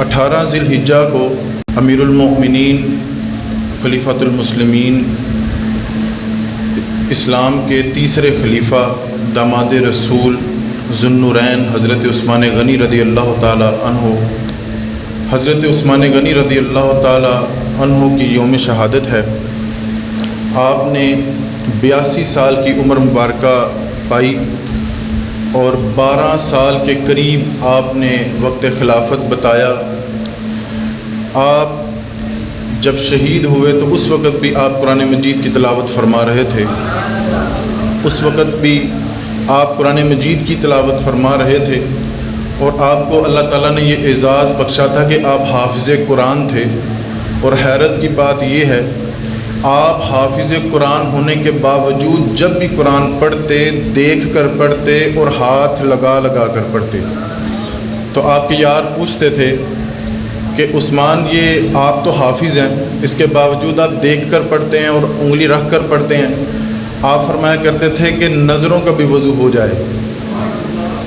18 ذی الحجہ کو امیر المؤمنین خلیفۃ المسلمین اسلام کے تیسرے خلیفہ داماد رسول ذو النورین حضرت عثمان غنی رضی اللہ تعالی عنہ حضرت عثمان غنی رضی اللہ تعالی عنہ کی یوم شہادت ہے۔ آپ نے 82 سال کی عمر مبارکہ پائی اور 12 سال کے قریب آپ نے وقت خلافت بتایا۔ آپ جب شہید ہوئے تو اس وقت بھی آپ قرآن مجید کی تلاوت فرما رہے تھے، اس وقت بھی آپ قرآن مجید کی تلاوت فرما رہے تھے، اور آپ کو اللہ تعالیٰ نے یہ اعزاز بخشا تھا کہ آپ حافظ قرآن تھے۔ اور حیرت کی بات یہ ہے، آپ حافظ قرآن ہونے کے باوجود جب بھی قرآن پڑھتے دیکھ کر پڑھتے اور ہاتھ لگا لگا کر پڑھتے۔ تو آپ کے یار پوچھتے تھے کہ عثمان یہ آپ تو حافظ ہیں، اس کے باوجود آپ دیکھ کر پڑھتے ہیں اور انگلی رکھ کر پڑھتے ہیں۔ آپ فرمایا کرتے تھے کہ نظروں کا بھی وضو ہو جائے،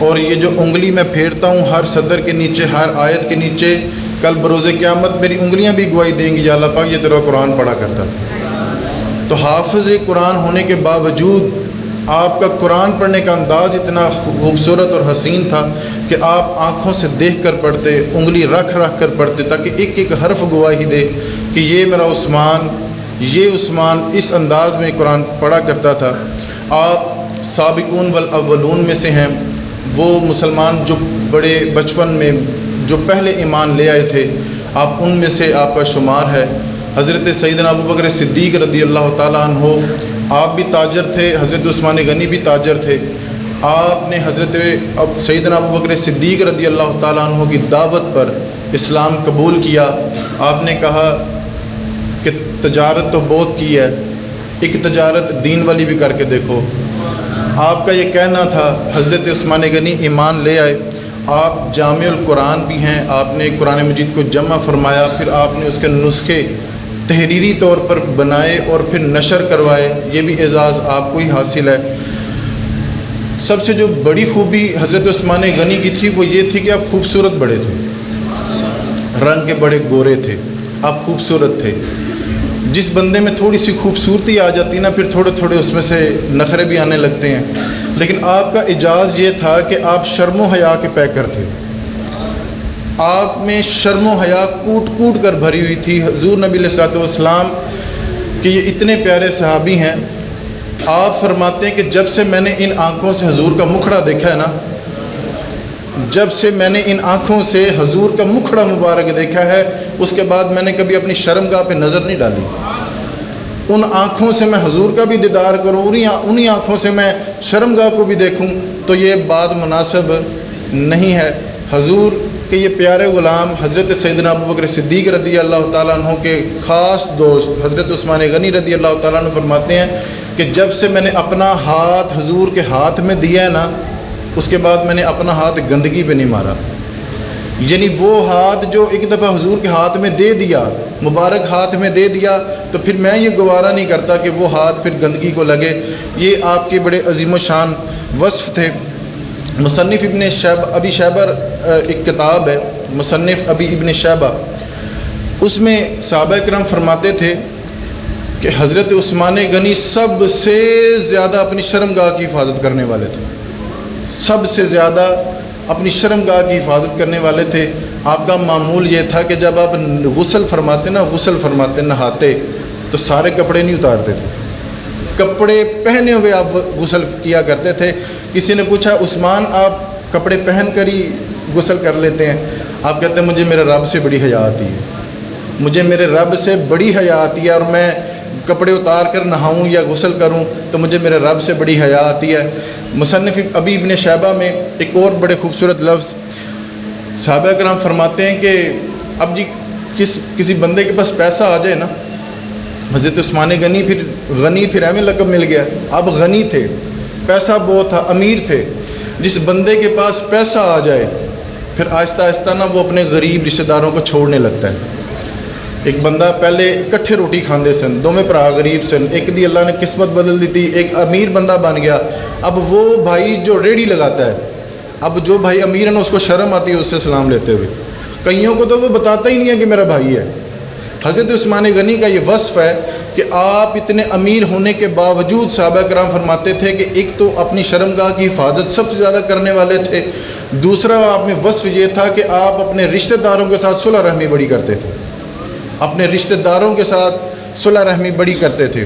اور یہ جو انگلی میں پھیرتا ہوں ہر صدر کے نیچے، ہر آیت کے نیچے، کل بروز قیامت میری انگلیاں بھی گواہی دیں گی، یا اللہ پاک یہ تیرا قرآن پڑھا کرتا تھا۔ تو حافظ قرآن ہونے کے باوجود آپ کا قرآن پڑھنے کا انداز اتنا خوبصورت اور حسین تھا کہ آپ آنکھوں سے دیکھ کر پڑھتے، انگلی رکھ رکھ کر پڑھتے، تاکہ ایک ایک حرف گواہی دے کہ یہ میرا عثمان، یہ عثمان اس انداز میں قرآن پڑھا کرتا تھا۔ آپ سابقون والاولون میں سے ہیں، وہ مسلمان جو بڑے بچپن میں جو پہلے ایمان لے آئے تھے، آپ ان میں سے آپ کا شمار ہے۔ حضرت سیدنا ابوبکر صدیق رضی اللہ تعالیٰ عنہ، آپ بھی تاجر تھے، حضرت عثمان غنی بھی تاجر تھے۔ آپ نے حضرت سیدنا ابوبکر صدیق رضی اللہ تعالیٰ عنہ کی دعوت پر اسلام قبول کیا۔ آپ نے کہا کہ تجارت تو بہت کی ہے، ایک تجارت دین والی بھی کر کے دیکھو۔ آپ کا یہ کہنا تھا، حضرت عثمان غنی ایمان لے آئے۔ آپ جامع القرآن بھی ہیں، آپ نے قرآن مجید کو جمع فرمایا، پھر آپ نے اس کے نسخے تحریری طور پر بنائے اور پھر نشر کروائے۔ یہ بھی اعزاز آپ کو ہی حاصل ہے۔ سب سے جو بڑی خوبی حضرت عثمان غنی کی تھی وہ یہ تھی کہ آپ خوبصورت بڑے تھے، رنگ کے بڑے گورے تھے، آپ خوبصورت تھے۔ جس بندے میں تھوڑی سی خوبصورتی آ جاتی نا، پھر تھوڑے تھوڑے اس میں سے نخرے بھی آنے لگتے ہیں۔ لیکن آپ کا اعزاز یہ تھا کہ آپ شرم و حیا کے پیکر تھے، آپ میں شرم و حیا کوٹ کوٹ کر بھری ہوئی تھی۔ حضور نبی علیہ الصلوۃ والسلام کہ یہ اتنے پیارے صحابی ہیں، آپ فرماتے ہیں کہ جب سے میں نے ان آنکھوں سے حضور کا مکھڑا دیکھا ہے نا، جب سے میں نے ان آنکھوں سے حضور کا مکھڑا مبارک دیکھا ہے، اس کے بعد میں نے کبھی اپنی شرمگاہ پہ نظر نہیں ڈالی۔ ان آنکھوں سے میں حضور کا بھی دیدار کروں، انہی آنکھوں سے میں شرمگاہ کو بھی دیکھوں، تو یہ بات مناسب نہیں ہے۔ حضور کے یہ پیارے غلام حضرت سیدنا ابوبکر صدیق رضی اللہ تعالیٰ عنہ کے خاص دوست حضرت عثمان غنی رضی اللہ تعالیٰ عنہ فرماتے ہیں کہ جب سے میں نے اپنا ہاتھ حضور کے ہاتھ میں دیا ہے نا، اس کے بعد میں نے اپنا ہاتھ گندگی پہ نہیں مارا۔ یعنی وہ ہاتھ جو ایک دفعہ حضور کے ہاتھ میں دے دیا، مبارک ہاتھ میں دے دیا، تو پھر میں یہ گوارا نہیں کرتا کہ وہ ہاتھ پھر گندگی کو لگے۔ یہ آپ کے بڑے عظیم و شان وصف تھے۔ مصنف ابن شیبہ، ابی شیبہ ایک کتاب ہے مصنف ابی ابن شیبہ، اس میں صحابہ کرام فرماتے تھے کہ حضرت عثمان غنی سب سے زیادہ اپنی شرمگاہ کی حفاظت کرنے والے تھے، سب سے زیادہ اپنی شرمگاہ کی حفاظت کرنے والے تھے۔ آپ کا معمول یہ تھا کہ جب آپ غسل فرماتے نہاتے تو سارے کپڑے نہیں اتارتے تھے، کپڑے پہنے ہوئے آپ غسل کیا کرتے تھے۔ کسی نے پوچھا عثمان آپ کپڑے پہن کر ہی غسل کر لیتے ہیں؟ آپ کہتے ہیں مجھے میرے رب سے بڑی حیا آتی ہے، مجھے میرے رب سے بڑی حیا آتی ہے، اور میں کپڑے اتار کر نہاؤں یا غسل کروں تو مجھے میرے رب سے بڑی حیا آتی ہے۔ مصنف ابی ابن شیبہ میں ایک اور بڑے خوبصورت لفظ صحابہ کرام فرماتے ہیں کہ اب جی کسی بندے کے پاس پیسہ آ جائے نا، حضرت عثمان غنی پھر ہمیں لقب مل گیا، اب غنی تھے، پیسہ بہت تھا، امیر تھے۔ جس بندے کے پاس پیسہ آ جائے پھر آہستہ آہستہ نا وہ اپنے غریب رشتہ داروں کو چھوڑنے لگتا ہے۔ ایک بندہ پہلے اکٹھے روٹی کھاندے سن، دونوں بھرا غریب سن، ایک دی اللہ نے قسمت بدل دی تھی، ایک امیر بندہ بن گیا۔ اب وہ بھائی جو ریڑھی لگاتا ہے، اب جو بھائی امیر ہے نا اس کو شرم آتی ہے اس سے سلام لیتے ہوئے، کئیوں کو تو وہ بتاتا ہی نہیں ہے کہ میرا بھائی ہے۔ حضرت عثمان غنی کا یہ وصف ہے کہ آپ اتنے امیر ہونے کے باوجود صحابہ کرام فرماتے تھے کہ ایک تو اپنی شرمگاہ کی حفاظت سب سے زیادہ کرنے والے تھے، دوسرا آپ میں وصف یہ تھا کہ آپ اپنے رشتہ داروں کے ساتھ صلح رحمی بڑی کرتے تھے، اپنے رشتہ داروں کے ساتھ صلح رحمی بڑی کرتے تھے۔